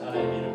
하나님의 이름을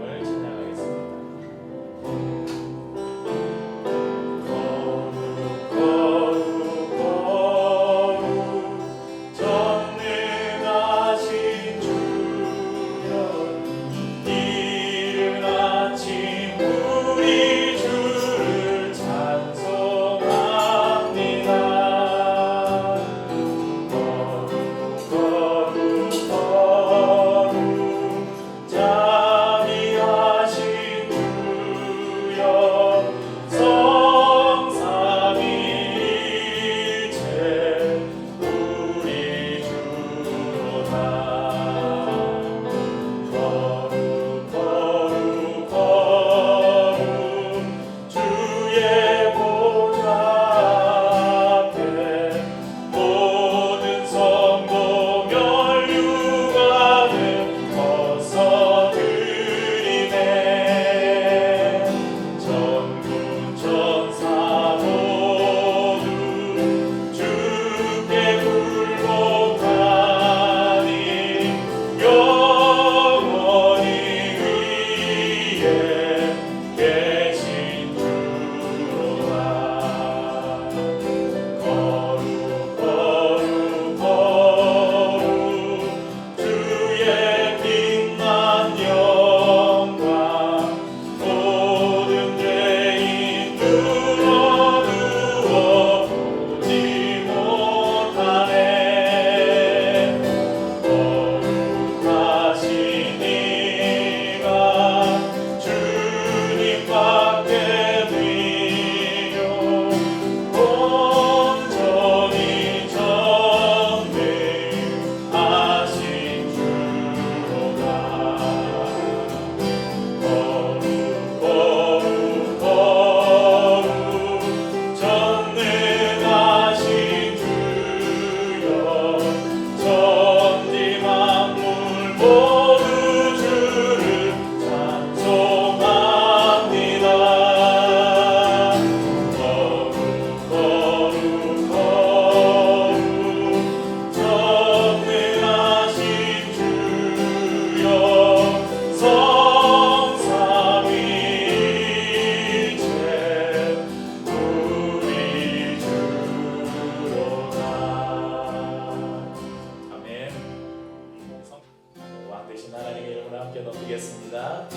찬양하겠습니다.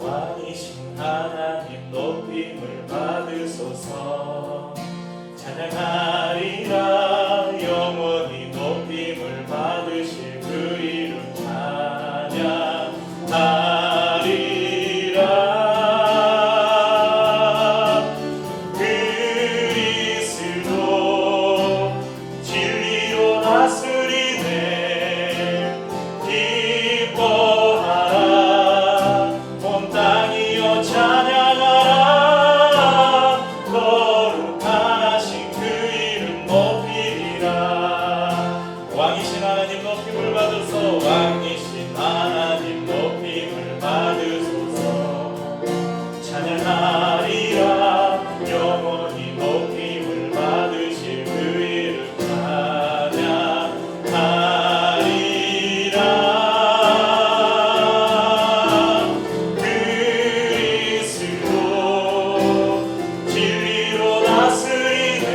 왕이신 하나님 높임을 받으소서. 찬양하리라 영원히 높임을 받으실 그 이름 찬양하리라. 그리스도 진리로 다스리네. 기뻐하라 온 땅이여 찬양하라. 거룩하신 그 이름 높이리라. 왕이신 하나님 높임을 받으소. 왕이신 하나님 높임을 받으소서. 찬양하리라 영원히 높임을 받으실 그 이름 찬양하리라. 그리스도 진리로 다스리네.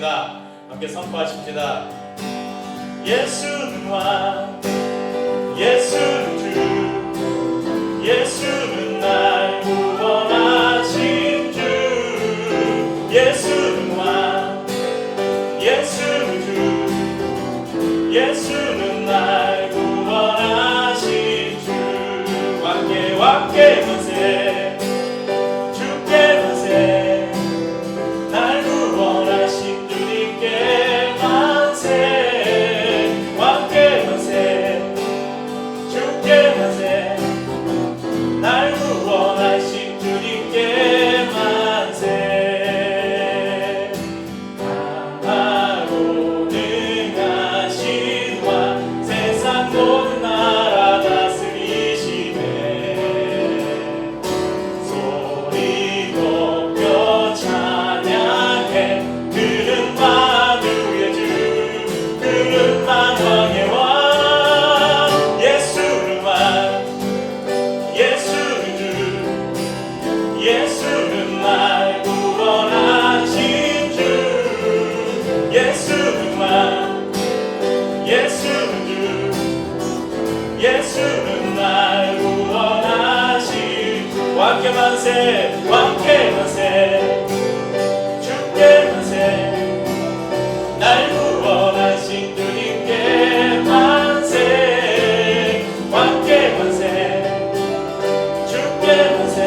하십니다. 함께 선포하십니다. 예수는 왕, 예수는 주, 예수는 날 구원하신 주. 예수는 왕, 예수는 주, 예수는 날 구원하신 주. 왕께 왕께 만세, 주께 만세, 날 구원하신 주님께 만세. 왕께 만세, 주께 만세, 날 구원하신 주님께 만세. 강하고 능하신 왕, 세상 모든 나라 다스리시네. 소리 높여 찬양해. 그는 만유의 주, 그는 만왕의 왕. 예수는 왕, 예수는 주, 예수는 날 구원하신 주. 예수는 왕, 예수는 주, 예수는 날 구원하신 주. 왕께 만세, 왕께 만세, 주께 만세, 날 구원하신 주님께 만세. 왕께 만세, 주께 만세,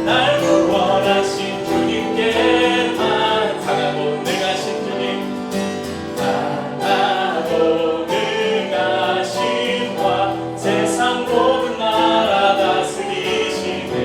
날 구원하신 주님께 만세. 강하고 능하신 주님, 강하고 능하신 왕, 세상 모든 나라 다스리시네.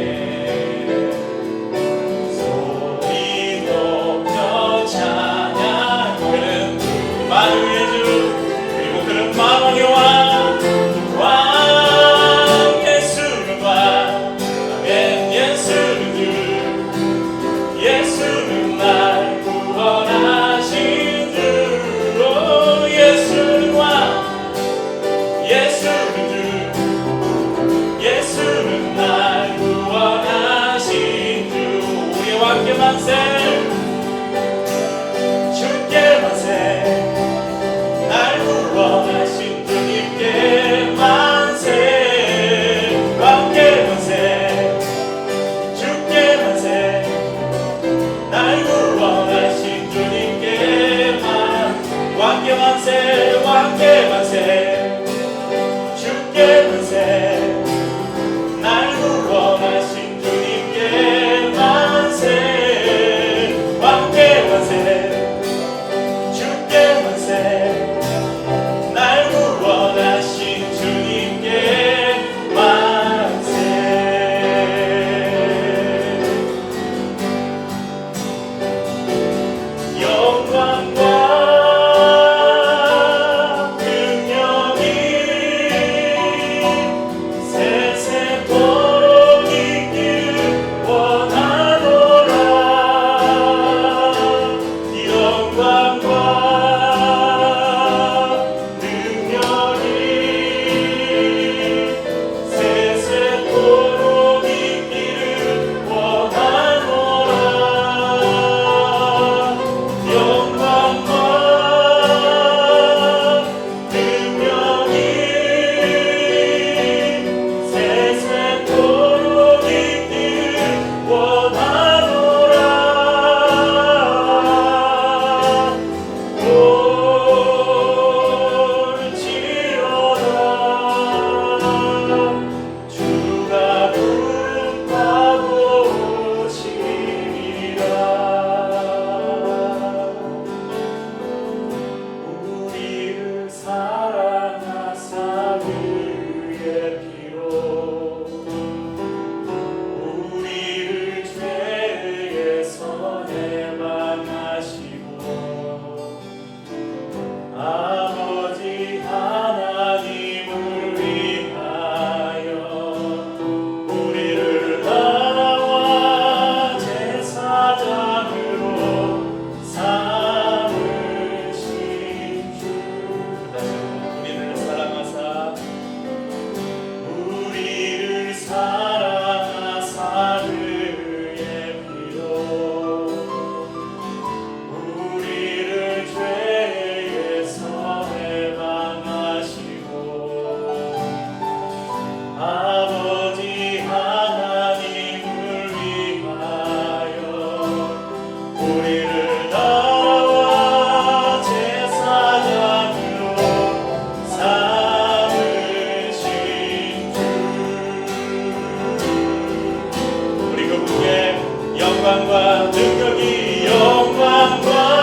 영광과 능력이 영광과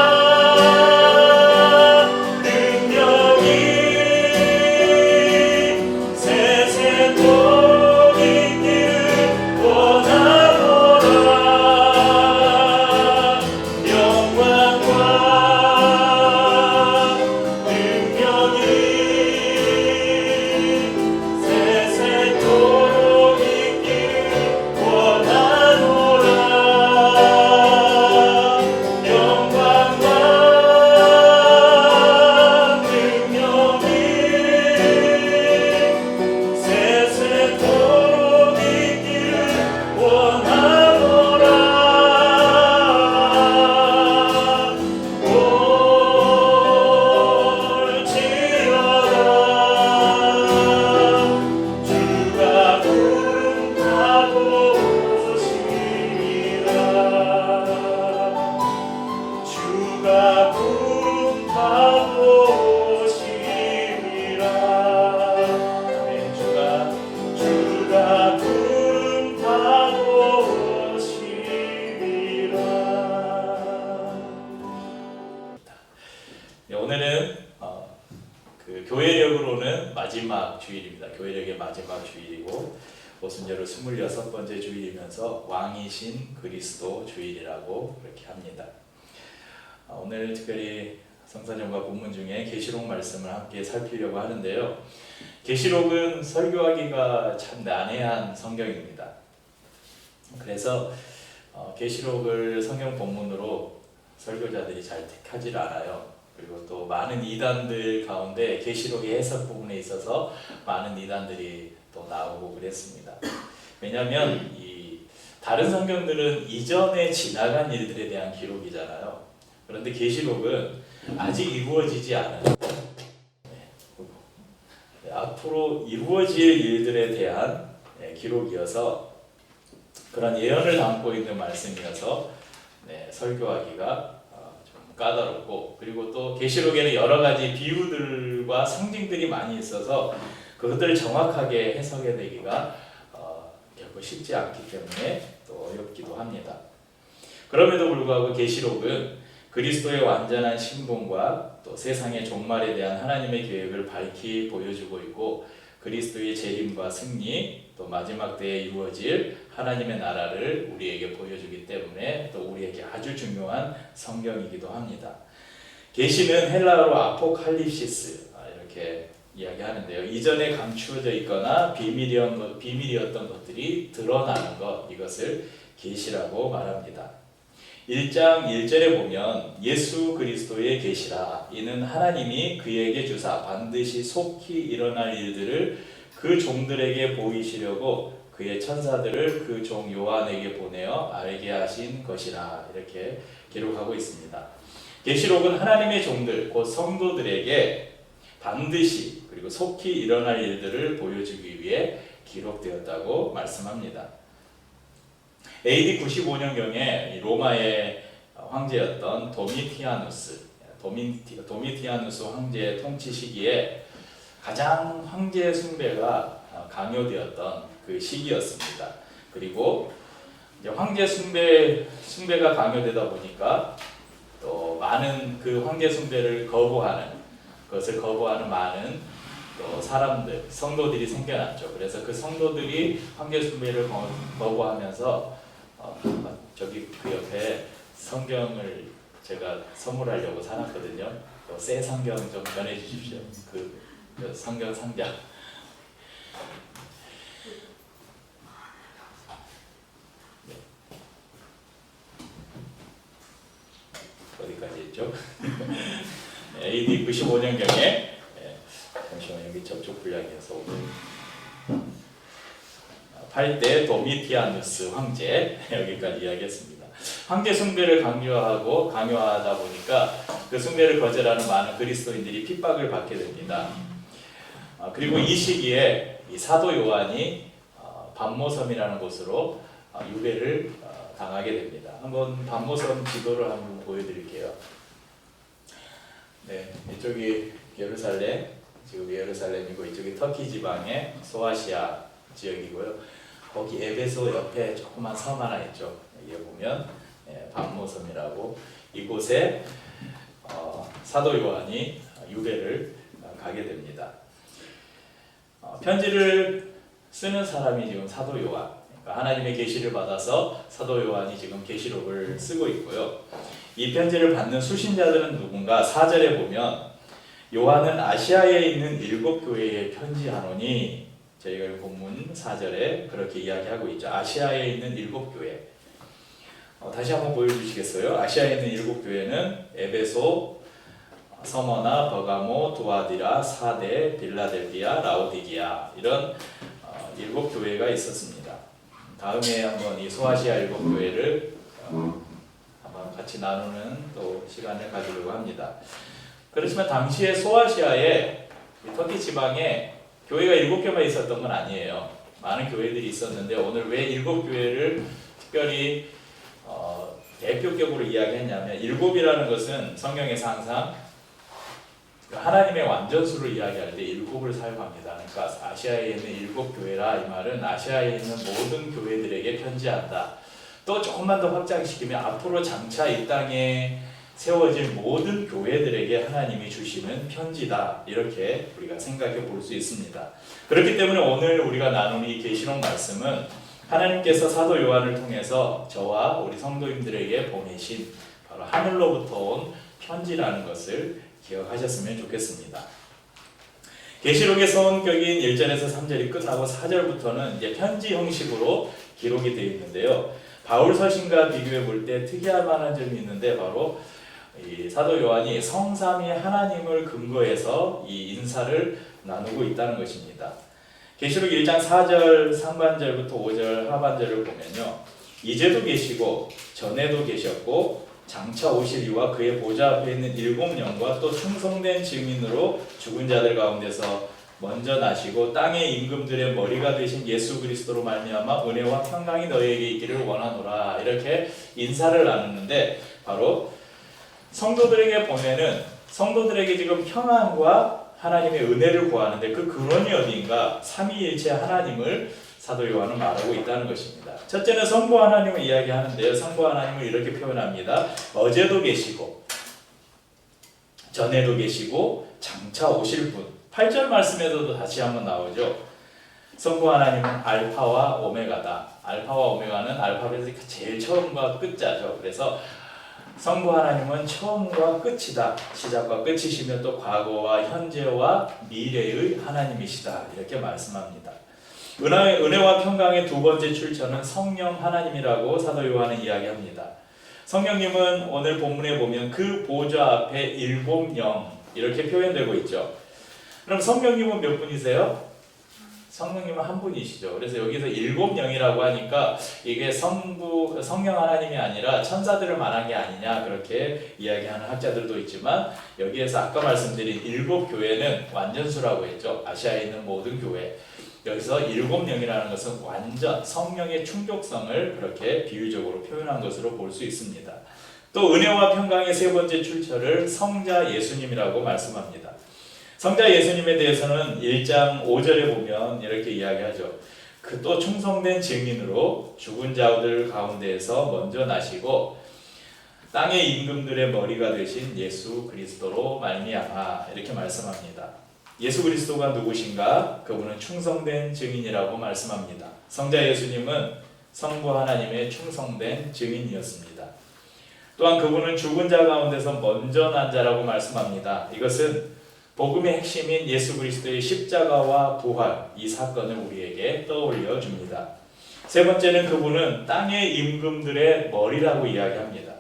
오늘은 그 교회력으로는 마지막 주일입니다. 교회력의 마지막 주일이고 오순절은 26번째 주일이면서 왕이신 그리스도 주일이라고 그렇게 합니다. 오늘 특별히 성사전과 본문 중에 계시록 말씀을 함께 살피려고 하는데요. 계시록은 설교하기가 참 난해한 성경입니다. 그래서 계시록을 성경 본문으로 설교자들이 잘 택하지 않아요. 그리고 또 많은 이단들 가운데 계시록의 해석 부분에 있어서 많은 이단들이 또 나오고 그랬습니다. 왜냐하면 이 다른 성경들은 이전에 지나간 일들에 대한 기록이잖아요. 그런데 계시록은 아직 이루어지지 않은 앞으로 이루어질 일들에 대한 기록이어서 그런 예언을 담고 있는 말씀이어서 설교하기가 까다롭고, 그리고 또 계시록에는 여러 가지 비유들과 상징들이 많이 있어서 그것들을 정확하게 해석해내기가 결코 쉽지 않기 때문에 또 어렵기도 합니다. 그럼에도 불구하고 계시록은 그리스도의 완전한 신분과 또 세상의 종말에 대한 하나님의 계획을 밝히 보여주고 있고, 그리스도의 재림과 승리, 또 마지막 때에 이루어질 하나님의 나라를 우리에게 보여주기 때문에 또 우리에게 아주 중요한 성경이기도 합니다. 계시는 헬라어로 아포칼립시스 이렇게 이야기하는데요. 이전에 감추어져 있거나 비밀이었던 것들이 드러나는 것, 이것을 계시라고 말합니다. 1장 1절에 보면 예수 그리스도의 계시라, 이는 하나님이 그에게 주사 반드시 속히 일어날 일들을 그 종들에게 보이시려고 그의 천사들을 그 종 요한에게 보내어 알게 하신 것이라, 이렇게 기록하고 있습니다. 계시록은 하나님의 종들, 곧 성도들에게 반드시 그리고 속히 일어날 일들을 보여주기 위해 기록되었다고 말씀합니다. AD 95년경에 로마의 황제였던 도미티아누스 황제의 통치 시기에 가장 황제 숭배가 강요되었던 그 시기였습니다. 그리고 황제 숭배가 강요되다 보니까 또 많은 그 황제 숭배를 그것을 거부하는 많은 또 사람들, 성도들이 생겨났죠. 그래서 그 성도들이 황제 숭배를 거부하면서 저기 그 옆에 성경을 제가 선물하려고 사놨거든요. 새 성경 좀 전해주십시오. 그 성경 상자. 어디까지 했죠? AD 95년경에 잠시만, 여기 접촉 불량이어서 오늘 8대 도미티아누스 황제, 여기까지 이야기했습니다. 황제 숭배를 강요하다 보니까 그 숭배를 거절하는 많은 그리스도인들이 핍박을 받게 됩니다. 그리고 이 시기에 이 사도 요한이 반모섬이라는 곳으로 유배를 당하게 됩니다. 한번 반모섬 지도를 한번 보여드릴게요. 네, 이쪽이 예루살렘, 지금 예루살렘이고 이쪽이 터키 지방의 소아시아 지역이고요. 거기 에베소 옆에 조그만 섬 하나 있죠. 여기에 보면 반모섬이라고 이곳에 사도 요한이 유배를 가게 됩니다. 편지를 쓰는 사람이 지금 사도 요한, 그러니까 하나님의 계시를 받아서 사도 요한이 지금 계시록을 쓰고 있고요. 이 편지를 받는 수신자들은 누군가? 4절에 보면 요한은 아시아에 있는 7교회에 편지하노니, 저희가 본문 4절에 그렇게 이야기하고 있죠. 아시아에 있는 7교회. 다시 한번 보여주시겠어요? 아시아에 있는 7교회는 에베소, 서머나, 버가모, 두아디라, 사데, 빌라델비아, 라오디게아, 이런 7교회가 있었습니다. 다음에 한번 이 소아시아 7교회를 한번 같이 나누는 또 시간을 가지려고 합니다. 그렇지만 당시에 소아시아에 터키 지방에 교회가 7개만 있었던 건 아니에요. 많은 교회들이 있었는데 오늘 왜 7교회를 특별히 대표격으로 이야기했냐면, 7이라는 것은 성경에서 항상 하나님의 완전수를 이야기할 때 7을 사용합니다. 그러니까 아시아에 있는 7교회라, 이 말은 아시아에 있는 모든 교회들에게 편지한다. 또 조금만 더 확장시키면 앞으로 장차 이 땅에 세워질 모든 교회들에게 하나님이 주시는 편지다, 이렇게 우리가 생각해 볼 수 있습니다. 그렇기 때문에 오늘 우리가 나눈 이 계시록 말씀은 하나님께서 사도 요한을 통해서 저와 우리 성도님들에게 보내신 바로 하늘로부터 온 편지라는 것을 기억하셨으면 좋겠습니다. 계시록의 성격인 1절에서 3절이 끝나고 4절부터는 이제 편지 형식으로 기록이 되어 있는데요. 바울 서신과 비교해 볼 때 특이할 만한 점이 있는데, 바로 이 사도 요한이 성삼위 하나님을 근거해서 이 인사를 나누고 있다는 것입니다. 계시록 1장 4절 상반절부터 5절 하반절을 보면요, 이제도 계시고 전에도 계셨고 장차 오실 이와 그의 보좌 앞에 있는 7영과 또 충성된 증인으로 죽은 자들 가운데서 먼저 나시고 땅의 임금들의 머리가 되신 예수 그리스도로 말미암아 은혜와 평강이 너희에게 있기를 원하노라, 이렇게 인사를 나누는데, 바로 성도들에게 보내는, 성도들에게 지금 평안과 하나님의 은혜를 구하는데 그 근원이 어디인가? 삼위일체 하나님을 사도 요한은 말하고 있다는 것입니다. 첫째는 성부 하나님을 이야기하는데요, 성부 하나님을 이렇게 표현합니다. 어제도 계시고 전에도 계시고 장차 오실 분. 8절 말씀에서도 다시 한번 나오죠. 성부 하나님은 알파와 오메가다. 알파와 오메가는 알파벳의 제일 처음과 끝자죠. 그래서 성부 하나님은 처음과 끝이다. 시작과 끝이시며 또 과거와 현재와 미래의 하나님이시다, 이렇게 말씀합니다. 은혜와 평강의 두 번째 출처는 성령 하나님이라고 사도 요한은 이야기합니다. 성령님은 오늘 본문에 보면 그 보좌 앞에 7영, 이렇게 표현되고 있죠. 그럼 성령님은 몇 분이세요? 성령님은 한 분이시죠. 그래서 여기서 7영이라고 하니까 이게 성령 하나님이 아니라 천사들을 말한 게 아니냐, 그렇게 이야기하는 학자들도 있지만, 여기에서 아까 말씀드린 7교회는 완전수라고 했죠. 아시아에 있는 모든 교회. 여기서 7영이라는 것은 완전 성령의 충족성을 그렇게 비유적으로 표현한 것으로 볼 수 있습니다. 또 은혜와 평강의 세 번째 출처를 성자 예수님이라고 말씀합니다. 성자 예수님에 대해서는 1장 5절에 보면 이렇게 이야기하죠. 그 또 충성된 증인으로 죽은 자들 가운데에서 먼저 나시고 땅의 임금들의 머리가 되신 예수 그리스도로 말미암아, 이렇게 말씀합니다. 예수 그리스도가 누구신가? 그분은 충성된 증인이라고 말씀합니다. 성자 예수님은 성부 하나님의 충성된 증인이었습니다. 또한 그분은 죽은 자 가운데서 먼저 난 자라고 말씀합니다. 이것은 복음의 핵심인 예수 그리스도의 십자가와 부활, 이 사건을 우리에게 떠올려 줍니다. 세 번째는 그분은 땅의 임금들의 머리라고 이야기합니다.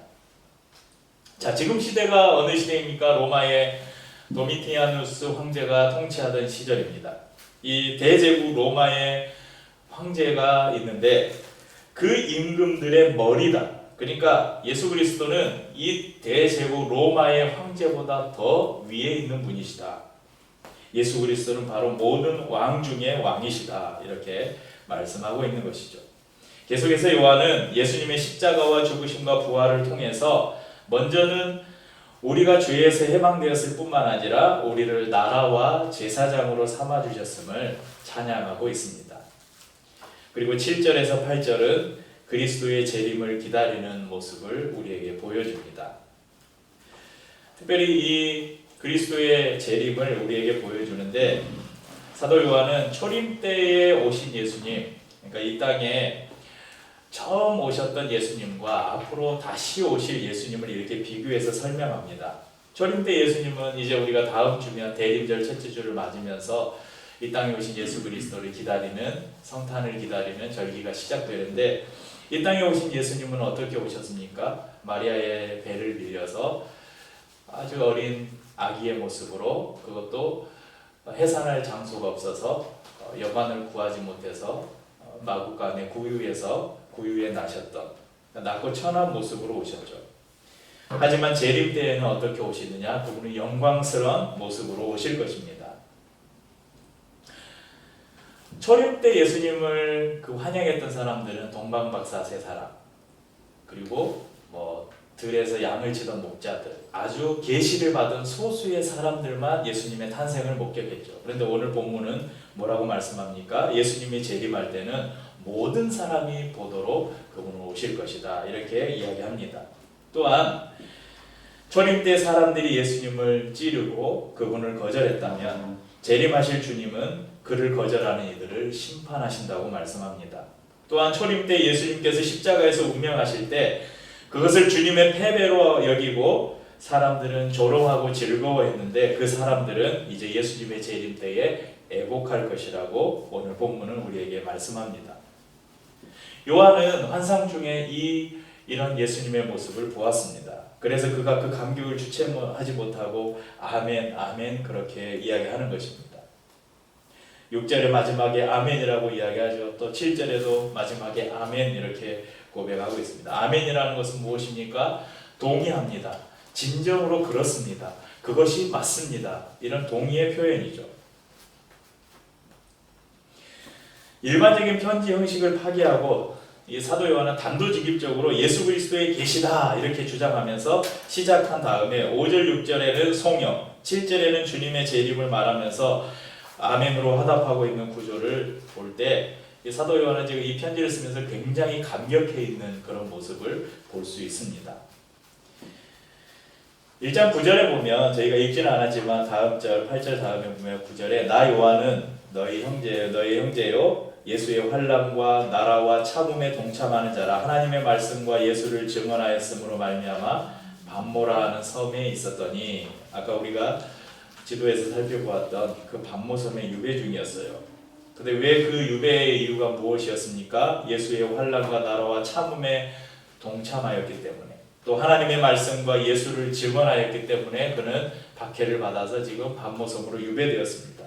자, 지금 시대가 어느 시대입니까? 로마의 도미티아누스 황제가 통치하던 시절입니다. 이 대제국 로마의 황제가 있는데 그 임금들의 머리다. 그러니까 예수 그리스도는 이 대제국 로마의 황제보다 더 위에 있는 분이시다. 예수 그리스도는 바로 모든 왕 중에 왕이시다, 이렇게 말씀하고 있는 것이죠. 계속해서 요한은 예수님의 십자가와 죽으심과 부활을 통해서 먼저는 우리가 죄에서 해방되었을 뿐만 아니라 우리를 나라와 제사장으로 삼아주셨음을 찬양하고 있습니다. 그리고 7절에서 8절은 그리스도의 재림을 기다리는 모습을 우리에게 보여줍니다. 특별히 이 그리스도의 재림을 우리에게 보여주는데 사도 요한은 초림 때에 오신 예수님, 그러니까 이 땅에 처음 오셨던 예수님과 앞으로 다시 오실 예수님을 이렇게 비교해서 설명합니다. 초림 때 예수님은 이제 우리가 다음 주면 대림절 첫째 주를 맞으면서 이 땅에 오신 예수 그리스도를 기다리는, 성탄을 기다리는 절기가 시작되는데, 이 땅에 오신 예수님은 어떻게 오셨습니까? 마리아의 배를 빌려서 아주 어린 아기의 모습으로, 그것도 해산할 장소가 없어서 여관을 구하지 못해서 마구간의 구유에 나셨던, 낮고 천한 모습으로 오셨죠. 하지만 재림 때에는 어떻게 오시느냐? 그분은 영광스러운 모습으로 오실 것입니다. 초림 때 예수님을 환영했던 사람들은 동방박사 세 사람, 그리고 들에서 양을 치던 목자들, 아주 계시를 받은 소수의 사람들만 예수님의 탄생을 목격했죠. 그런데 오늘 본문은 뭐라고 말씀합니까? 예수님이 재림할 때는 모든 사람이 보도록 그분은 오실 것이다, 이렇게 이야기합니다. 또한 초림 때 사람들이 예수님을 찌르고 그분을 거절했다면 재림하실 주님은 그를 거절하는 이들을 심판하신다고 말씀합니다. 또한 초림 때 예수님께서 십자가에서 운명하실 때 그것을 주님의 패배로 여기고 사람들은 조롱하고 즐거워했는데, 그 사람들은 이제 예수님의 재림 때에 애곡할 것이라고 오늘 본문은 우리에게 말씀합니다. 요한은 환상 중에 이런 예수님의 모습을 보았습니다. 그래서 그가 그 감격을 주체하지 못하고 아멘, 아멘 그렇게 이야기하는 것입니다. 6절의 마지막에 아멘이라고 이야기하죠. 또 7절에도 마지막에 아멘 이렇게 고백하고 있습니다. 아멘이라는 것은 무엇입니까? 동의합니다. 진정으로 그렇습니다. 그것이 맞습니다. 이런 동의의 표현이죠. 일반적인 편지 형식을 파기하고 이 사도 요한은 단도직입적으로 예수 그리스도의 계시다 이렇게 주장하면서 시작한 다음에 5절 6절에는 송영, 7절에는 주님의 재림을 말하면서 아멘으로 화답하고 있는 구조를 볼 때 사도 요한은 지금 이 편지를 쓰면서 굉장히 감격해 있는 그런 모습을 볼 수 있습니다. 1장 9절에 보면, 저희가 읽지는 않았지만 다음 절 8절 다음에 보면 9절에 나 요한은 너희 형제요 예수의 환난과 나라와 참음에 동참하는 자라 하나님의 말씀과 예수를 증언하였으므로 말미암아 반모라 하는 섬에 있었더니, 아까 우리가 지도에서 살펴보았던 그 반모섬의 유배 중이었어요. 근데 왜 그 유배의 이유가 무엇이었습니까? 예수의 환난과 나라와 참음에 동참하였기 때문에, 또 하나님의 말씀과 예수를 증언하였기 때문에 그는 박해를 받아서 지금 반모섬으로 유배되었습니다.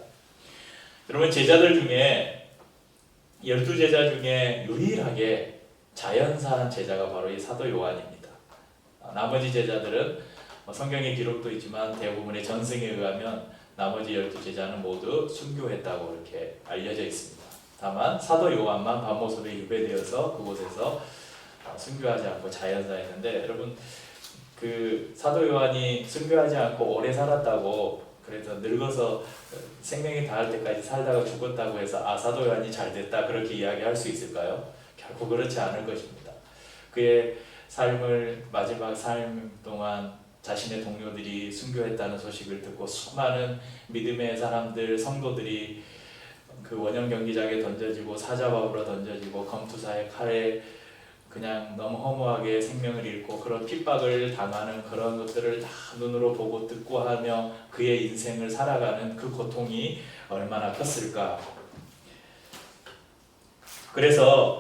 여러분, 제자들 중에 12제자 중에 유일하게 자연사한 제자가 바로 이 사도 요한입니다. 나머지 제자들은 성경에 기록도 있지만 대부분의 전승에 의하면 나머지 12제자는 모두 순교했다고 이렇게 알려져 있습니다. 다만 사도 요한만 반모섬에 유배되어서 그곳에서 순교하지 않고 자연사했는데, 여러분 그 사도 요한이 순교하지 않고 오래 살았다고, 그래서 늙어서 생명이 닿을 때까지 살다가 죽었다고 해서 사도 요한이 잘 됐다 그렇게 이야기할 수 있을까요? 결코 그렇지 않을 것입니다. 그의 마지막 삶 동안 자신의 동료들이 순교했다는 소식을 듣고 수많은 믿음의 사람들, 성도들이 그 원형 경기장에 던져지고 사자밥으로 던져지고 검투사의 칼에 그냥 너무 허무하게 생명을 잃고 그런 핍박을 당하는 그런 것들을 다 눈으로 보고 듣고 하며 그의 인생을 살아가는 그 고통이 얼마나 컸을까. 그래서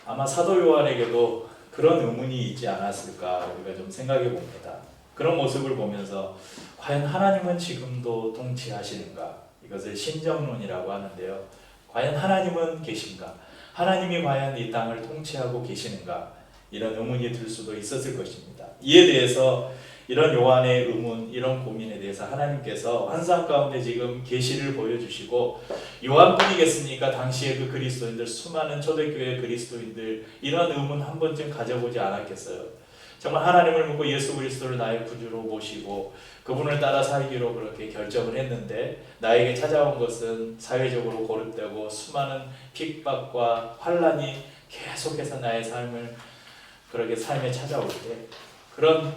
아마 사도 요한에게도 그런 의문이 있지 않았을까 우리가 좀 생각해 봅니다. 그런 모습을 보면서 과연 하나님은 지금도 통치하시는가? 이것을 신정론이라고 하는데요. 과연 하나님은 계신가? 하나님이 과연 이 땅을 통치하고 계시는가? 이런 의문이 들 수도 있었을 것입니다. 이에 대해서 이런 요한의 의문, 이런 고민에 대해서 하나님께서 환상 가운데 지금 계시를 보여주시고, 요한뿐이겠습니까? 당시에 그 그리스도인들, 수많은 초대교회 그리스도인들 이런 의문 한 번쯤 가져보지 않았겠어요? 정말 하나님을 믿고 예수 그리스도를 나의 구주로 모시고 그분을 따라 살기로 그렇게 결정을 했는데, 나에게 찾아온 것은 사회적으로 고립되고 수많은 핍박과 환난이 계속해서 나의 삶을 그렇게 삶에 찾아올 때 그런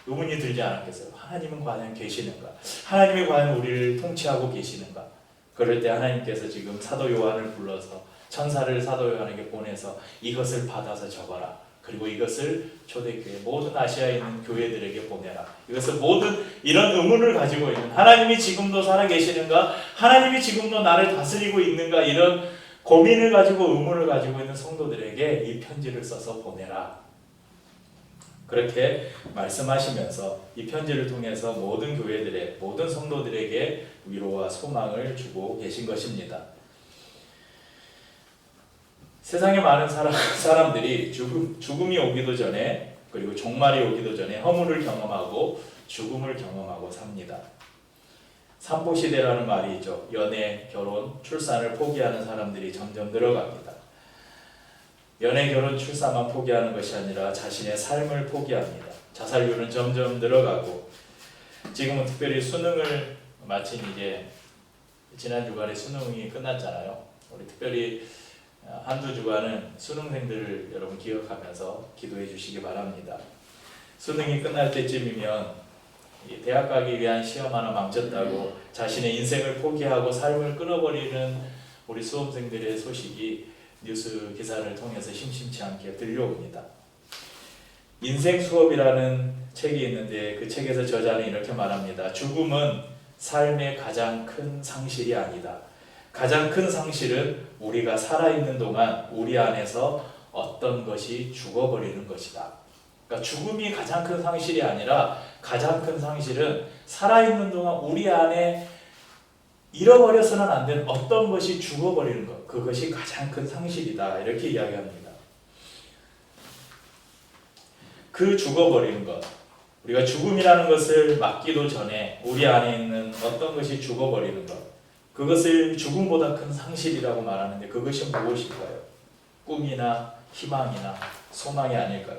의문이 들지 않았겠어요? 하나님은 과연 계시는가? 하나님이 과연 우리를 통치하고 계시는가? 그럴 때 하나님께서 지금 사도 요한을 불러서 천사를 사도 요한에게 보내서 이것을 받아서 적어라. 그리고 이것을 초대교회 모든 아시아에 있는 교회들에게 보내라. 이것을 모든 이런 의문을 가지고 있는 하나님이 지금도 살아계시는가? 하나님이 지금도 나를 다스리고 있는가? 이런 고민을 가지고 의문을 가지고 있는 성도들에게 이 편지를 써서 보내라. 그렇게 말씀하시면서 이 편지를 통해서 모든 교회들의 모든 성도들에게 위로와 소망을 주고 계신 것입니다. 세상에 많은 사람들이 죽음이 오기도 전에 그리고 종말이 오기도 전에 허물을 경험하고 죽음을 경험하고 삽니다. 삼포시대라는 말이 있죠. 연애, 결혼, 출산을 포기하는 사람들이 점점 늘어갑니다. 연애, 결혼, 출산만 포기하는 것이 아니라 자신의 삶을 포기합니다. 자살률은 점점 늘어가고 지금은 특별히 수능을 마친 이제 지난 주간에 수능이 끝났잖아요. 우리 특별히 한두 주간은 수능생들을 여러분 기억하면서 기도해 주시기 바랍니다. 수능이 끝날 때쯤이면 대학 가기 위한 시험 하나 망쳤다고 자신의 인생을 포기하고 삶을 끊어버리는 우리 수험생들의 소식이 뉴스 기사를 통해서 심심치 않게 들려옵니다. 인생 수업이라는 책이 있는데 그 책에서 저자는 이렇게 말합니다. 죽음은 삶의 가장 큰 상실이 아니다. 가장 큰 상실은 우리가 살아있는 동안 우리 안에서 어떤 것이 죽어버리는 것이다. 그러니까 죽음이 가장 큰 상실이 아니라 가장 큰 상실은 살아있는 동안 우리 안에 잃어버려서는 안 되는 어떤 것이 죽어버리는 것, 그것이 가장 큰 상실이다. 이렇게 이야기합니다. 그 죽어버리는 것, 우리가 죽음이라는 것을 맞기도 전에 우리 안에 있는 어떤 것이 죽어버리는 것, 그것을 죽음보다 큰 상실이라고 말하는데 그것이 무엇일까요? 꿈이나 희망이나 소망이 아닐까요?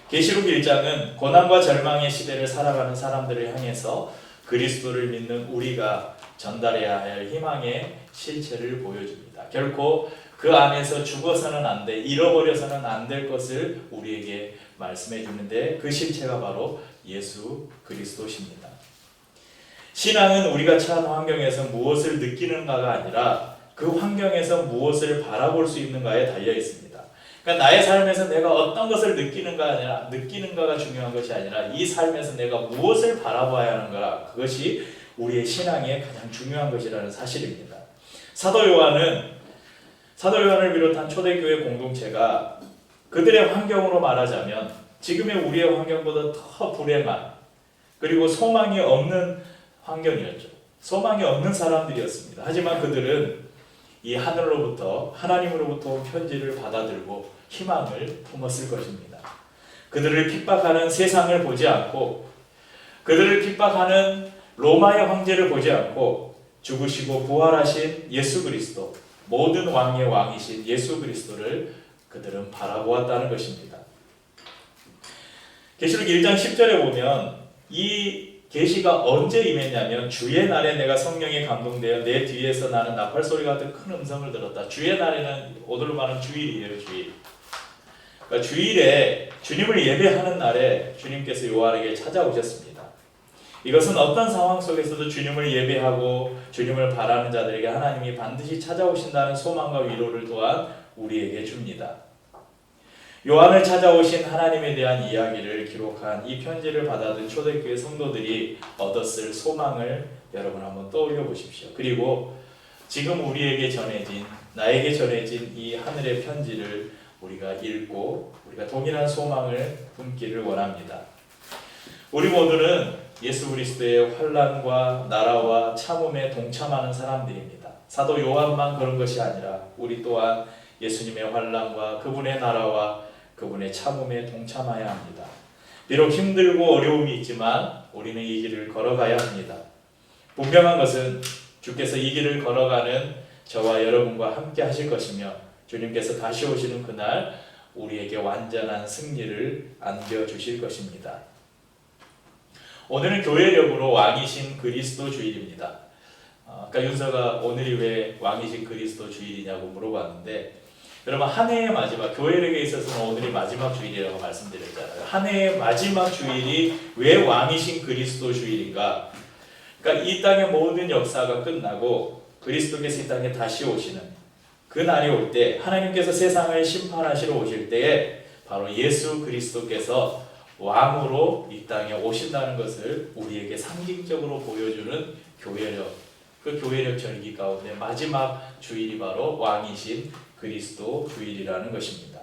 계시록 1장은 고난과 절망의 시대를 살아가는 사람들을 향해서 그리스도를 믿는 우리가 전달해야 할 희망의 실체를 보여줍니다. 결코 그 안에서 죽어서는 안 돼, 잃어버려서는 안 될 것을 우리에게 말씀해 주는데 그 실체가 바로 예수 그리스도십니다. 신앙은 우리가 처한 환경에서 무엇을 느끼는가가 아니라 그 환경에서 무엇을 바라볼 수 있는가에 달려 있습니다. 그러니까 나의 삶에서 내가 어떤 것을 느끼는가가 중요한 것이 아니라 이 삶에서 내가 무엇을 바라봐야 하는가, 그것이 우리의 신앙의 가장 중요한 것이라는 사실입니다. 사도 요한을 비롯한 초대교회 공동체가 그들의 환경으로 말하자면 지금의 우리의 환경보다 더 불행한 그리고 소망이 없는 환경이었죠. 소망이 없는 사람들이었습니다. 하지만 그들은 이 하나님으로부터 온 편지를 받아들고 희망을 품었을 것입니다. 그들을 핍박하는 세상을 보지 않고 그들을 핍박하는 로마의 황제를 보지 않고 죽으시고 부활하신 예수 그리스도, 모든 왕의 왕이신 예수 그리스도를 그들은 바라보았다는 것입니다. 계시록 1장 10절에 보면 이 계시가 언제 임했냐면 주의 날에 내가 성령에 감동되어 내 뒤에서 나는 나팔 소리 같은 큰 음성을 들었다. 주의 날에는 오늘로 말하는 주일이에요. 주일. 그러니까 주일에 주님을 예배하는 날에 주님께서 요한에게 찾아오셨습니다. 이것은 어떤 상황 속에서도 주님을 예배하고 주님을 바라는 자들에게 하나님이 반드시 찾아오신다는 소망과 위로를 또한 우리에게 줍니다. 요한을 찾아오신 하나님에 대한 이야기를 기록한 이 편지를 받아든 초대교회 성도들이 얻었을 소망을 여러분 한번 떠올려 보십시오. 그리고 지금 나에게 전해진 이 하늘의 편지를 우리가 읽고 우리가 동일한 소망을 품기를 원합니다. 우리 모두는 예수 그리스도의 환난과 나라와 참음에 동참하는 사람들입니다. 사도 요한만 그런 것이 아니라 우리 또한 예수님의 환난과 그분의 나라와 그분의 참음에 동참해야 합니다. 비록 힘들고 어려움이 있지만 우리는 이 길을 걸어가야 합니다. 분명한 것은 주께서 이 길을 걸어가는 저와 여러분과 함께 하실 것이며 주님께서 다시 오시는 그날 우리에게 완전한 승리를 안겨주실 것입니다. 오늘은 교회력으로 왕이신 그리스도 주일입니다. 아까 윤서가 오늘이 왜 왕이신 그리스도 주일이냐고 물어봤는데 여러분 한 해의 마지막, 교회력에 있어서는 오늘이 마지막 주일이라고 말씀드렸잖아요. 한 해의 마지막 주일이 왜 왕이신 그리스도 주일인가? 그러니까 이 땅의 모든 역사가 끝나고 그리스도께서 이 땅에 다시 오시는 그 날이 올 때, 하나님께서 세상을 심판하시러 오실 때에 바로 예수 그리스도께서 왕으로 이 땅에 오신다는 것을 우리에게 상징적으로 보여주는 교회력, 그 교회력 절기 가운데 마지막 주일이 바로 왕이신 그리스도 주일이라는 것입니다.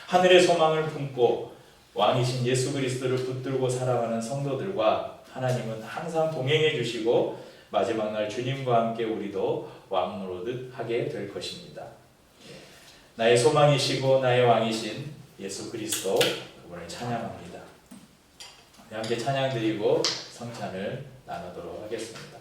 하늘의 소망을 품고 왕이신 예수 그리스도를 붙들고 살아가는 성도들과 하나님은 항상 동행해 주시고 마지막 날 주님과 함께 우리도 왕 노릇 하게 될 것입니다. 나의 소망이시고 나의 왕이신 예수 그리스도, 그분을 찬양합니다. 함께 찬양 드리고 성찬을 나누도록 하겠습니다.